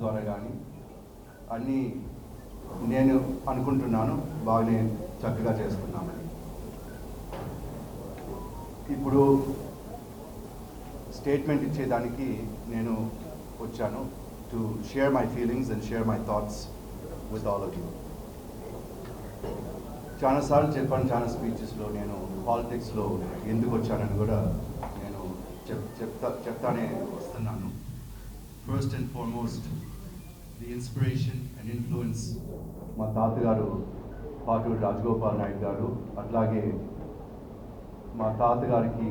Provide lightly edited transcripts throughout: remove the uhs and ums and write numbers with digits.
ద్వారా కానీ అన్నీ నేను అనుకుంటున్నాను బాగానే చక్కగా చేస్తున్నామని. ఇప్పుడు స్టేట్మెంట్ ఇచ్చేదానికి నేను వచ్చాను to share my feelings and share my thoughts with all of you. చాలాసార్లు చెప్పాను, చాలా స్పీచెస్లో నేను పాలిటిక్స్లో ఎందుకు వచ్చానని కూడా నేను చెప్తానే వస్తున్నాను. First and foremost the inspiration and influence మా తాతగారు పాటూరు రాజగోపాల్ నాయుడు గారు, అట్లాగే మా తాతగారికి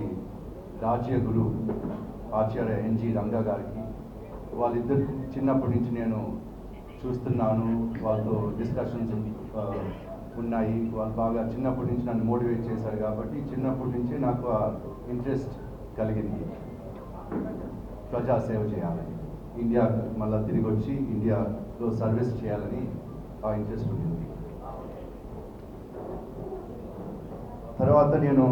రాజ్య గురు ఆచార్య ఎన్జి రంగా గారికి, వాళ్ళిద్దరు చిన్నప్పటి నుంచి నేను చూస్తున్నాను, వాళ్ళతో డిస్కషన్స్ ఉన్నాయి. వాళ్ళు బాగా చిన్నప్పటి నుంచి నన్ను మోటివేట్ చేశారు కాబట్టి చిన్నప్పటి నుంచే నాకు ఆ ఇంట్రెస్ట్ కలిగింది ప్రజాసేవ చేయాలని, ఇండియా మళ్ళీ తిరిగి వచ్చి ఇండియాలో సర్వీస్ చేయాలని ఆ ఇంట్రెస్ట్ ఉంది. తర్వాత నేను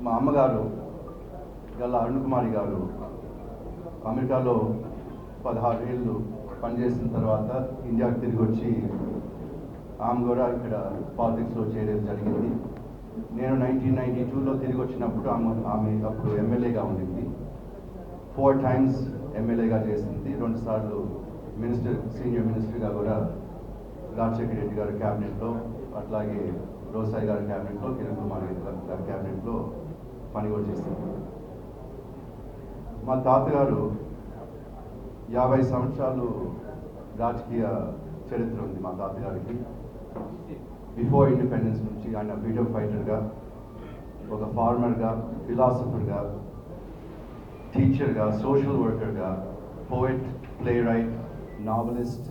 మా అమ్మగారు గల్లా అరుణ్ కుమారి గారు అమెరికాలో 16 ఏళ్ళు పనిచేసిన తర్వాత ఇండియాకి తిరిగి వచ్చి ఆమె కూడా ఇక్కడ పాలిటిక్స్లో చేయడం జరిగింది. నేను 1992లో తిరిగి వచ్చినప్పుడు ఆమె అప్పుడు ఎమ్మెల్యేగా ఉండింది. 4 times ఎమ్మెల్యేగా చేసింది. 2 సార్లు సీనియర్ మినిస్టర్గా కూడా రాజశేఖర రెడ్డి గారి క్యాబినెట్లో, అట్లాగే రోసాయి గారి క్యాబినెట్లో, కిరణ్ కుమార్ గారి క్యాబినెట్లో పని కూడా చేసింది. మా తాతగారు 50 సంవత్సరాలు రాజకీయ చరిత్ర ఉంది మా తాతగారికి. బిఫోర్ ఇండిపెండెన్స్ నుంచి ఆయన ఫ్రీడమ్ ఫైటర్గా, ఒక ఫార్మర్గా, ఫిలాసఫర్గా, టీచర్గా, సోషల్ వర్కర్గా, poet, playwright, novelist,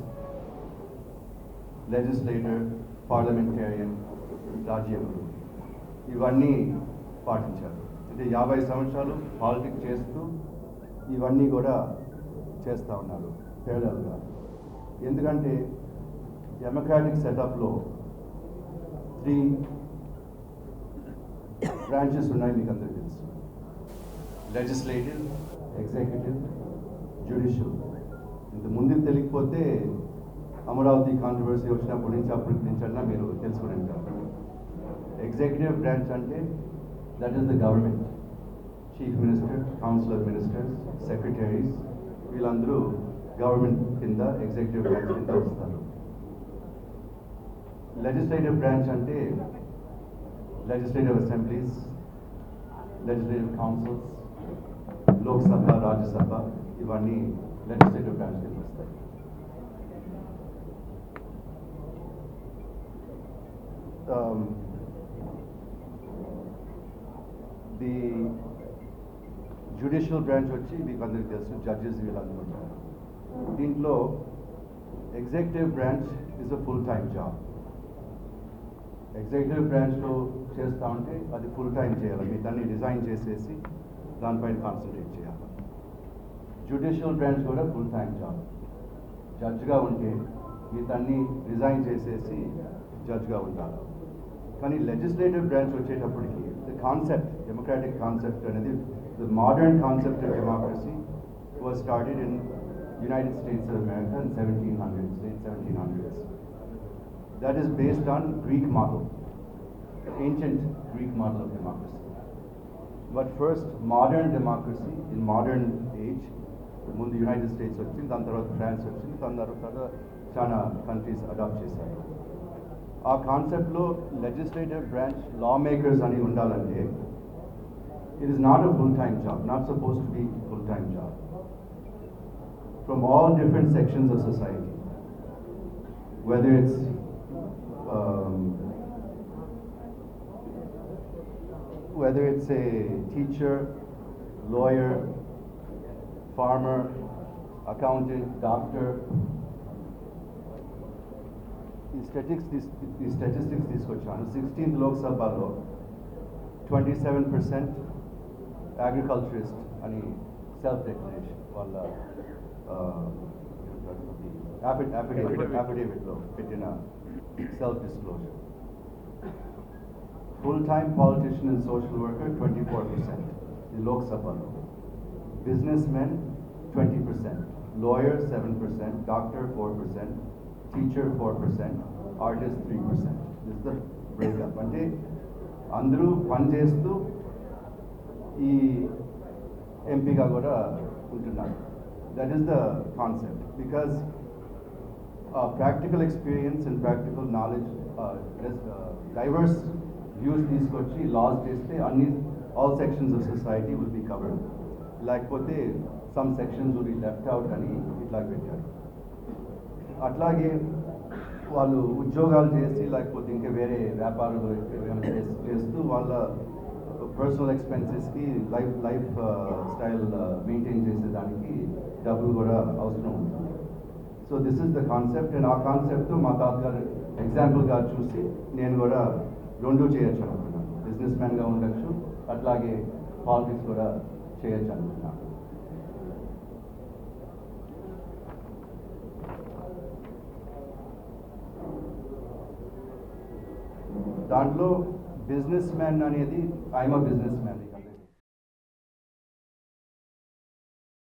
legislator, parliamentarian, రాజ్యగురు, ఇవన్నీ పాటించారు. అంటే 50 సంవత్సరాలు పాలిటిక్స్ చేస్తూ ఇవన్నీ కూడా చేస్తూ ఉన్నారు పేరల్గా. ఎందుకంటే డెమోక్రాటిక్ సెటప్లో 3 బ్రాంచెస్ ఉన్నాయి, మీకు అందరికీ తెలుసు. Legislative, executive, judicial. ఇంత ముందుకు తెలియకపోతే అమరావతి కాంట్రవర్సీ వచ్చినప్పటి నుంచి అప్పటి నుంచి అన్నా మీరు తెలుసుకుని ఉంటారు. ఎగ్జిక్యూటివ్ బ్రాంచ్ అంటే that is the government. Chief minister, council of ministers, secretaries, వీళ్ళందరూ గవర్నమెంట్ కింద ఎగ్జిక్యూటివ్ బ్రాంచ్ కింద వస్తారు. లెజిస్లేటివ్ బ్రాంచ్ అంటే legislative assemblies, legislative councils, Lok Sabha, Rajya Sabha, ఇవన్నీ లెజిస్లేటివ్ బ్రాంచ్ కింద వస్తాయి. ది జ్యుడిషియల్ బ్రాంచ్ వచ్చి మీకు అందరికీ తెలుసు, జడ్జెస్ వీళ్ళందరూ ఉంటారు. దీంట్లో executive branch is a full time job. Executive బ్రాంచ్లో చేస్తూ ఉంటే అది ఫుల్ టైం చేయాలి, మీ దాన్ని రిజైన్ చేసేసి దానిపైన కాన్సన్ట్రేట్ చేయాలి. జ్యుడిషియల్ బ్రాంచ్ కూడా ఫుల్ టైం జాబ్. జడ్జ్గా ఉంటే మీ దాన్ని రిజైన్ చేసేసి జడ్జ్గా ఉండాలి. కానీ లెజిస్లేటివ్ బ్రాంచ్ వచ్చేటప్పటికి ద కాన్సెప్ట్, డెమోక్రాటిక్ కాన్సెప్ట్ అనేది, the modern concept of democracy was started in United States of America in 1700s, late 1700s. That is based on Greek model, ancient Greek model of democracy. But first, modern democracy in modern age, ముందు United states వచ్చింది, దాని తర్వాత France వచ్చింది, దాని తర్వాత చాలా countries adapt చేశారు. ఆ కాన్సెప్ట్లో లెజిస్లేటివ్ బ్రాంచ్, లా మేకర్స్ అని ఉండాలంటే it is not a full time job, not suppose to be full time job. From all different sections of society, whether it's a teacher, lawyer, farmer, accountant, doctor. The statistics తీసుకొచ్చాను. 16th Lok Sabhalo 27% agriculturist అని self declaration వాళ్ళ affidavit లో పెట్టిన self disclosure. Full time politician and social worker 24% ఈ లోక్సభలో. Business men 20%, lawyer 7%, doctor 4%, teacher 4%, artist 3%. This is the breakup. అంటే అందరూ పని చేస్తూ ఈ ఎంపీగా కూడా ఉంటున్నారు. That is the concept. Because practical experience and practical knowledge diverse views తీసుకొచ్చి లాస్ చేస్తే all sections of society will be covered. లేకపోతే some sections will be left out అని ఇట్లా పెట్టారు. అట్లాగే వాళ్ళు ఉద్యోగాలు చేసి లేకపోతే ఇంకా వేరే వ్యాపారాలు చేస్తూ వాళ్ళ పర్సనల్ ఎక్స్పెన్సెస్కి లైఫ్ స్టైల్ మెయింటైన్ చేసేదానికి డబ్బులు కూడా అవసరం ఉంటుంది. So this is the concept. And ఆ కాన్సెప్ట్ మా తాతగారు ఎగ్జాంపుల్గా చూసి నేను కూడా రెండూ చేయొచ్చు అనుకున్నాను. బిజినెస్ మ్యాన్గా ఉండొచ్చు, అట్లాగే పాలిటిక్స్ కూడా చేయొచ్చు అనుకున్నాను. దాంట్లో బిజినెస్ మ్యాన్ అనేది ఐఎమ్ అ బిజినెస్ మ్యాన్.